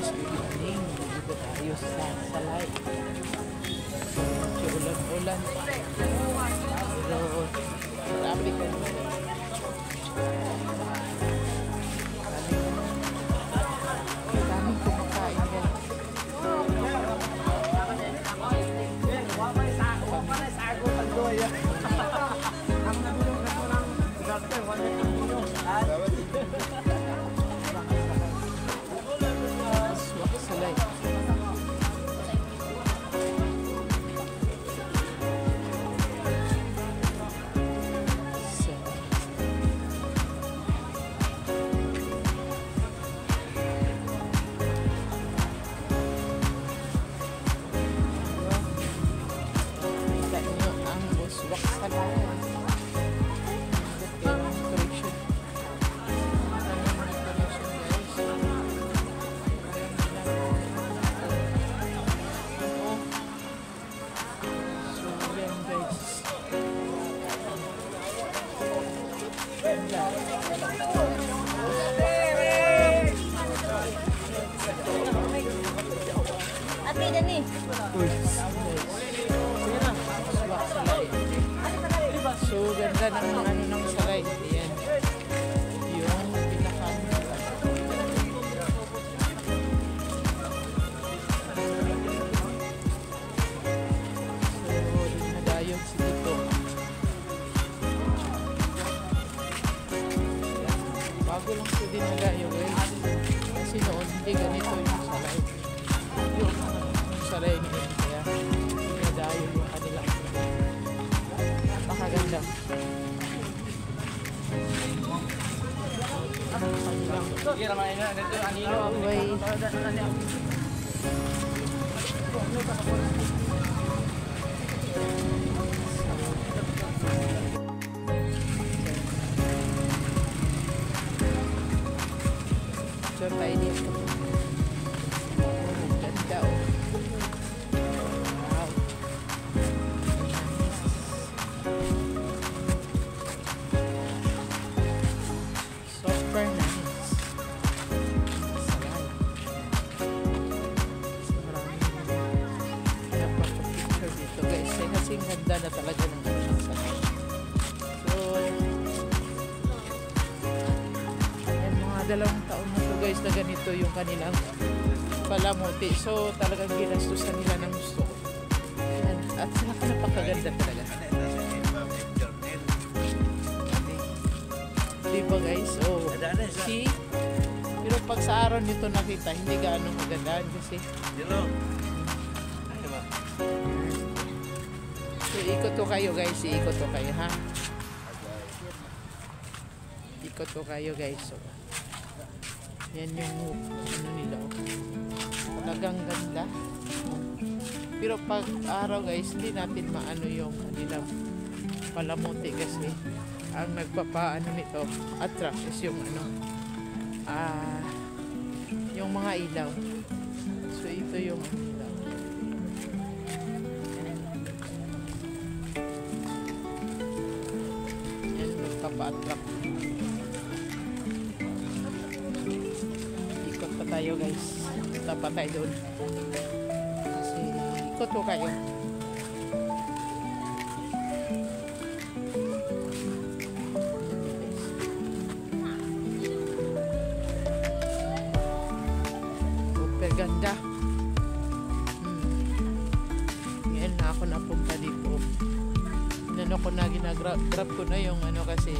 guys, good morning. Dito tayo sa Salay. Medyo ulan-ulan pa. Pero marami ka naman. Daming kumakain guys. Salay. So, ganda ng ano ng Salay. Ayan. Yung pinaka so, dinadayon si dito. Bago lang si dinadayon guys. Kasi noon hindi ganito yung Salay. Yung Salay niya. Kaya dinadayon yung kanila. Napakaganda. Picture tayo dito. Ganda oh. Wow. Super nice. Salay. Maraming napaka-picture dito guys. Kasi ganda na talaga ng Salay. So, yan mga 2 taon na to guys na ganito yung kanilang palamuti. So, talagang ginastusan nila ng gusto. Yan. At saka napakaganda talaga. Diba guys? Oh, see? Pero pag sa araw nito nakita, hindi gaano magandaan kasi. So, ikot to kayo guys. Ikot to kayo ha. Ikot to kayo guys. So, yan yung ano nila. Talagang ganda. Pero pag araw guys, hindi natin maano yung kanilang palamuti kasi ang nagpapaano nito attract is yung ano yung mga ilaw. So ito yung ilaw. Yan nagpapa-attract. Ikot pa tayo guys. Punta pa tayo doon. Kasi ikot po kayo. Ganda. Ngayon na ako napunta dito. Inano ko na, ginagrab ko na yung ano kasi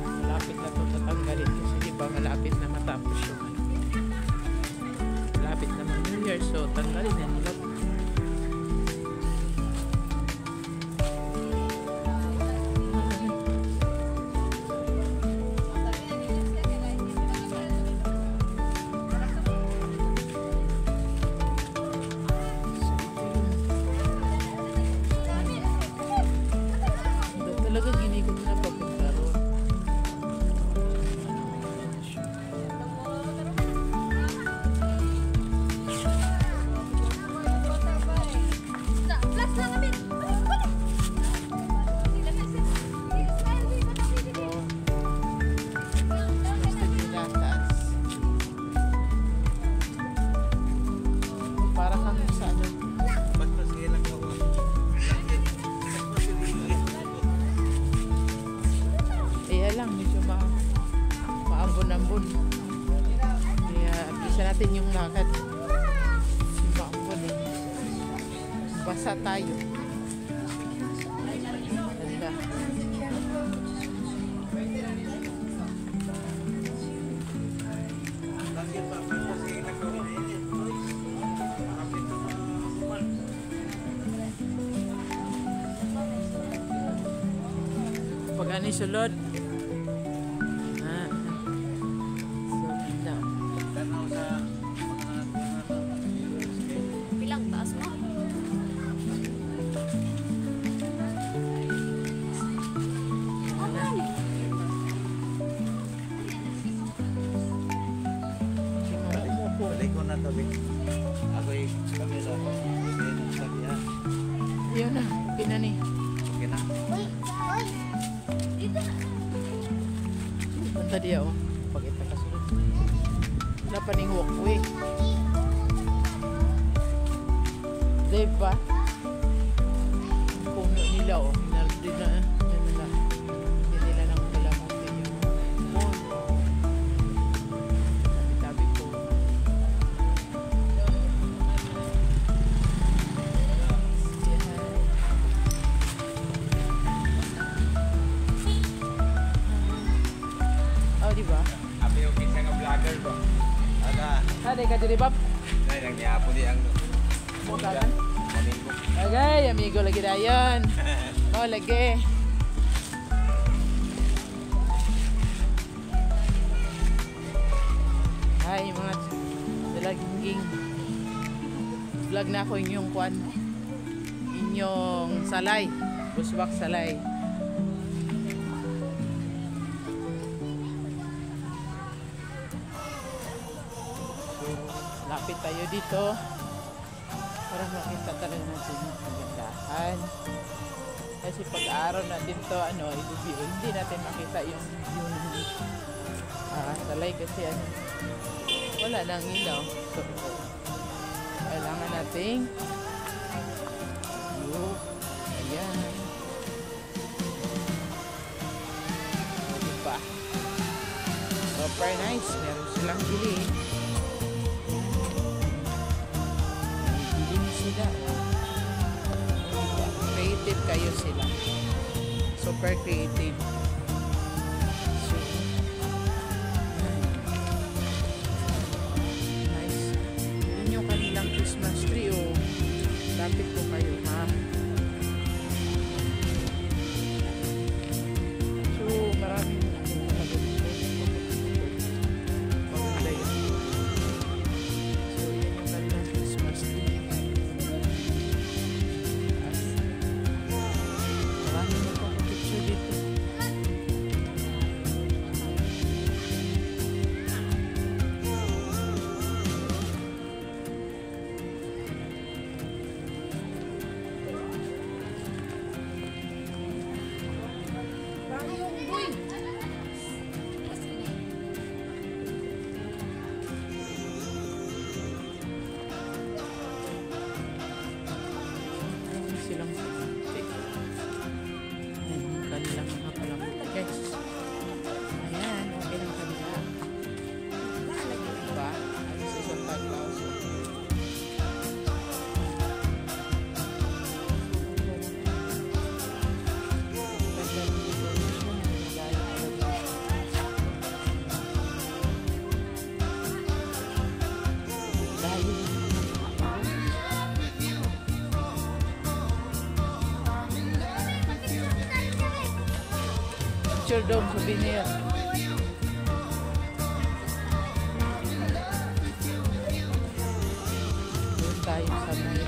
malapit na ito tatanggalin kasi di ba malapit na matapos yung ano. Malapit naman New Year so tanggalin na nila. natin yung lakad. Simbakon eh. Basa tayo. Ganda. Pag ani sulod. Bilang taas mo. Balik ko na tabi. Ako'y kami sa sabi ha. Yun na, pinani. Okay na. Banta dia oh. Pakita ka sulod. Wala pa ning walkway. Diba? Ang puno nila oh. Hinardi na. Yan nila. Hindi nila nang dalamutin yung phone. Tabi ko. Oh, diba? Abi yung kinsa nga vlogger ko. Aga, Ada ka diri bab? nay nangyapo di ang Bukakan. Domingo. Okay, amigo lagi dayon. Oh, lagi. Hi mga dalaging. Vlog na ako inyong kwan. Inyong salay. Buswak salay. Lapit tayo dito para makita talaga natin yung kagandahan. Kasi pag-araw natin to, hindi natin makita yung salay kasi wala nang ilaw. So, kailangan nating ayan. O, diba? Super nice. Meron silang gili. Sila. Creative kayo sila. Super creative. So, nice. Yun yung kanilang Christmas tree. Oh. Lapit po kayo ha. So, maraming maganda yun. So, yun yung kanilang Christmas tree. Silang kanilang mga palamuti guys. Ayan, okay lang kanila. Diba? Ano sa isang taglaos. Picture dome souvenir. Doon tayo sa may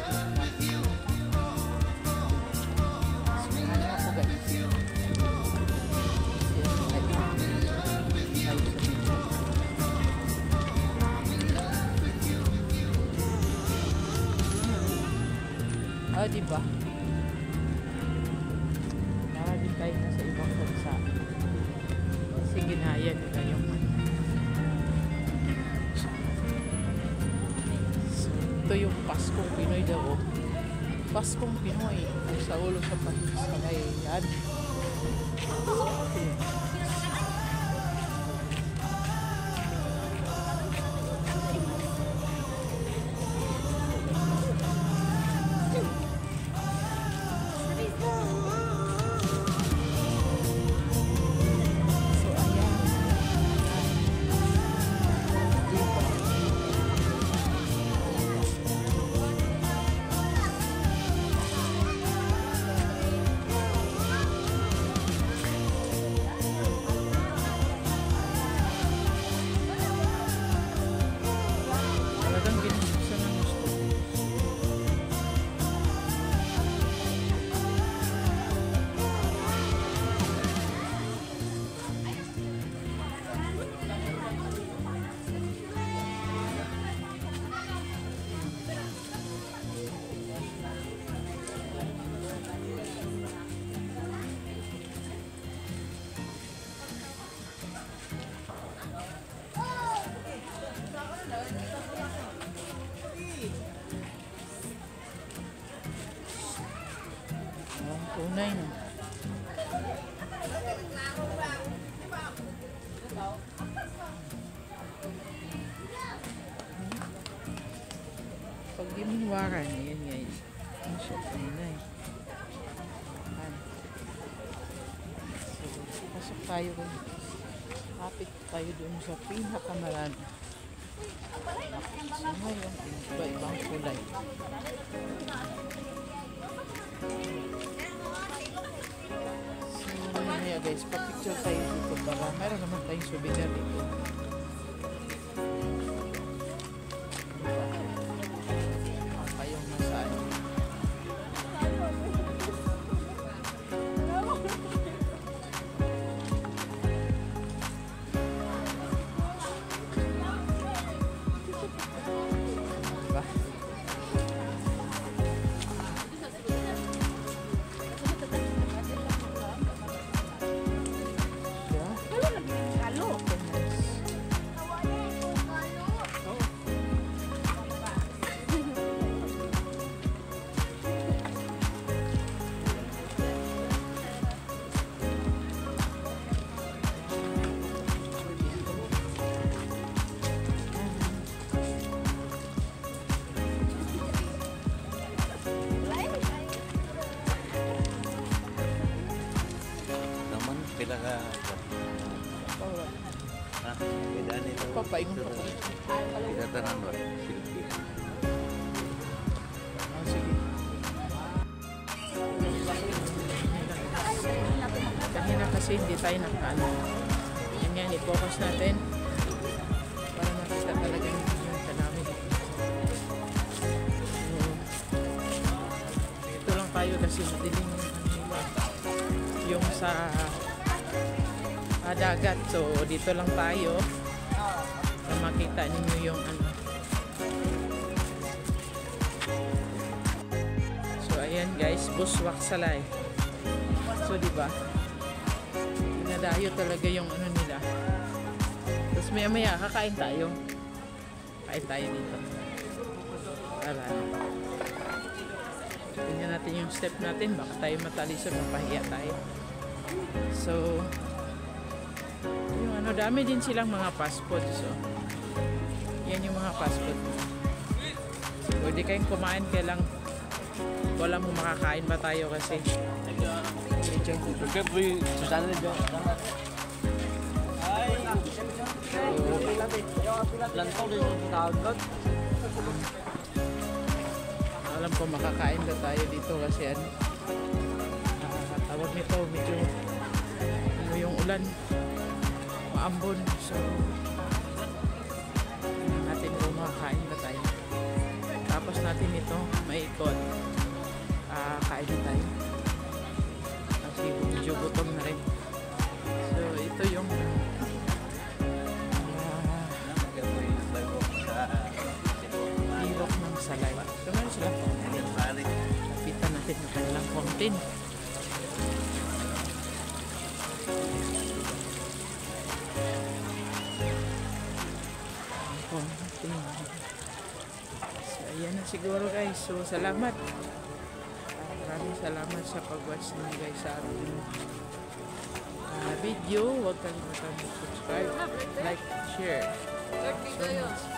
sumana ako guys. Diba? Nakagin tayo na sa ibang bansa. Kasi ginaya nila yung so, ito yung Paskong Pinoy daw. Paskong Pinoy. Sa ulo sa Paskalay. Yan. Waran. Ayan guys. Ang shop nila eh. Ayan. So, pasok tayo rin. Kapit tayo dun sa pinakamarami. So, ngayon, iba-ibang kulay. So, mamaya guys, pa-picture tayo dito para meron naman tayong souvenir dito. Kayong nasaan. Diba? Naman, pila ka. Ha? Pila nito. Papaingon ko. Pila tanan ba? Silpi. Ah, sige. Kanina kasi hindi tayo nakano. Yan nga, i-focus natin para makita talaga yung ka namin. So, ito lang tayo kasi madilim yung sa dagat. So, dito lang tayo na makita ninyo yung ano. So, ayan guys, buswak salay. So, diba? Dinadayo talaga yung ano nila. Tapos maya-maya, kakain tayo. Kain tayo dito. Para tingnan natin yung step natin. Baka tayo matalisod, mapahiya tayo. So, yung ano, dami din silang mga fast food. So, yan yung mga fast food. So, pwede kayong kumain, kaya lang wala mo makakain ba tayo kasi alam ko makakain ba tayo dito kasi ano, tawag nito medyo ano yung ulan maambon, so tingnan natin kung makakain ba tayo. Tapos natin ito maikot, kain na tayo kasi medyo gutom na rin. So ito yung ilok ng salay. So meron sila fountain. Lapitan natin ng kanilang fountain. So ayan na siguro guys. So salamat. Maraming salamat sa pag-watch niyo guys sa ating video. Huwag kalimutan mag-subscribe, like, share. So much.